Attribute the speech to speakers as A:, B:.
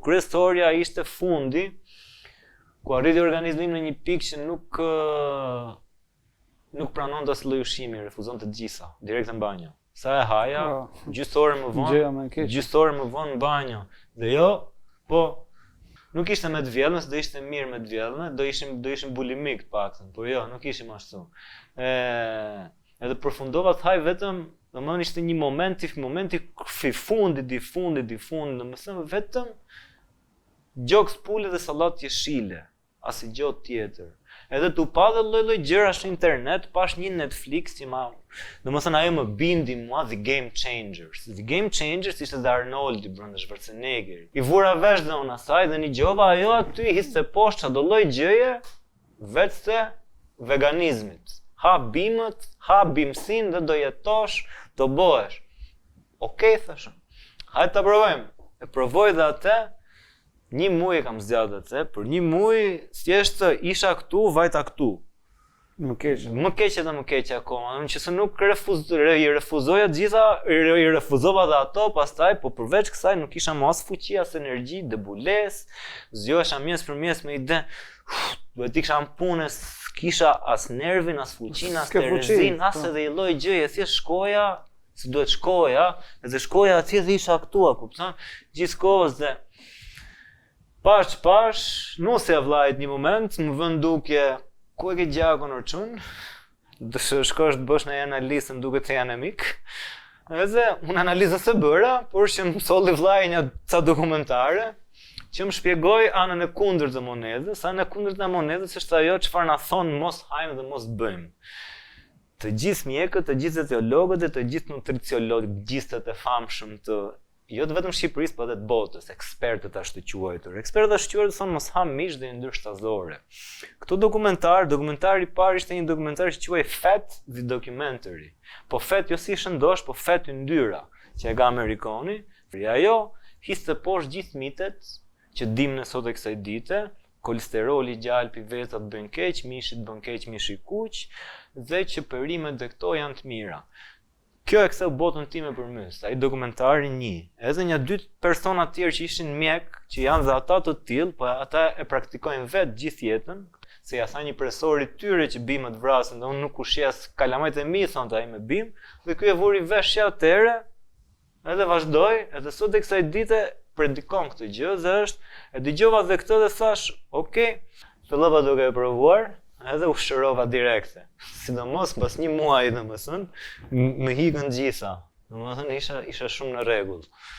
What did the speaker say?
A: kryesorja ishte fundi, ku arriti organizmi në një pikë që nuk pranon të asë lloj ushqimi, refuzon të gjitha, direkt në banjo. Sa e haja, gjysore më vonë në banjo. Dhe jo, po, nuk ishte me të vjellën, se do ishte mirë me të vjellën, do ishim bulimik të paktën, por jo, nuk ishim ashtu. Edhe përfundova të haj vetëm, domethënë ishte një momenti fundit, domethënë vetëm gjoks pule dhe sallat jeshile, asnjë gjë tjetër. Edhe tu pa dhe lloj gjërash në internet, pash një Netflix që domethënë ajo më bindi mua The Game Changers. The Game Changers ishte dhe Arnoldi brenda Schwarzeneggeri. I vura vesh dhe unë asaj dhe një gjova ajo aty histe poshtë çdo lloj gjëje vetë se veganizmit. Ha bimët, ha bimësin dhe do jetosh, do bëhesh. Okej, thashë. Hajde ta provojmë. E provoj dhe atë. Një muaj kam zgjatë atë, për një muaj thjesht isha këtu, vajta këtu. Më keq akoma, që se nuk i refuzoja gjitha, i refuzova dhe ato, pastaj, po përveç kësaj nuk kisha më as fuqi, as energji, debulesë, zgjohesha mjes për mjes me ide, duhet ikisha në punë, s'kisha as nervin, as fuqin, as terezin, as edhe i lloj gjëje, thjesht shkoja, si duhet shkoja, edhe shkoja atje dhe isha këtu, kupton? Gjithkohës dhe Pash, nusja vllajt një moment, më vën duke, ku e ke gjakun Orçun? Dëshë shkosh të bësh në analizë, më duket se janë amik. Edhe unë analizën se bëra, por që më solli vllai një ca dokumentare, që më shpjegoi anën e kundërt të monedhës, anën e kundërt të monedhës është ajo çfarë na thon mos hajmë dhe mos bëjmë. Të gjithë mjekët, të gjithë teologët, të gjithë nutriciologët, gjithë të famshëm të jo të vetëm Shqipërisë, por edhe të botës, ekspertët ashtu të quajtur. Ekspertët ashtu të quajtur thonë mos ham mish dhe yndyrë shtazore. Këto dokumentari i parë ishte një dokumentar që quhej Fat the Documentary. Po fat jo si shëndosh, po fat yndyra, që e ka Amerikani. Ajo histe poshtë gjithë mitet që dim ne sot e kësaj dite, kolesteroli gjalp i vetat bën keq, mishi bën keq, mishi kuq, dhe që perimet dhe këto janë të mira. Kjo e ktheu botën time për mys, ai dokumentari një. Edhe një 2 persona tjerë që ishin mjek, që janë dhe ata të tillë, po ata e praktikojnë vetë gjithë jetën, se ja tha një profesor i tyre që bimët vrasin, dhe unë nuk ushjes kalamajt e mi, thonë ai me bim, dhe ky e vuri vesh atëre, edhe vazhdoi, edhe sot e kësaj dite predikon këtë gjë, dhe është, e dëgjova dhe këtë dhe thash, okay, fillova duke e provuar, edhe u shërova direkte. Sidomos pas një muaji domethënë, më hikën gjitha. Domethënë isha shumë në rregull.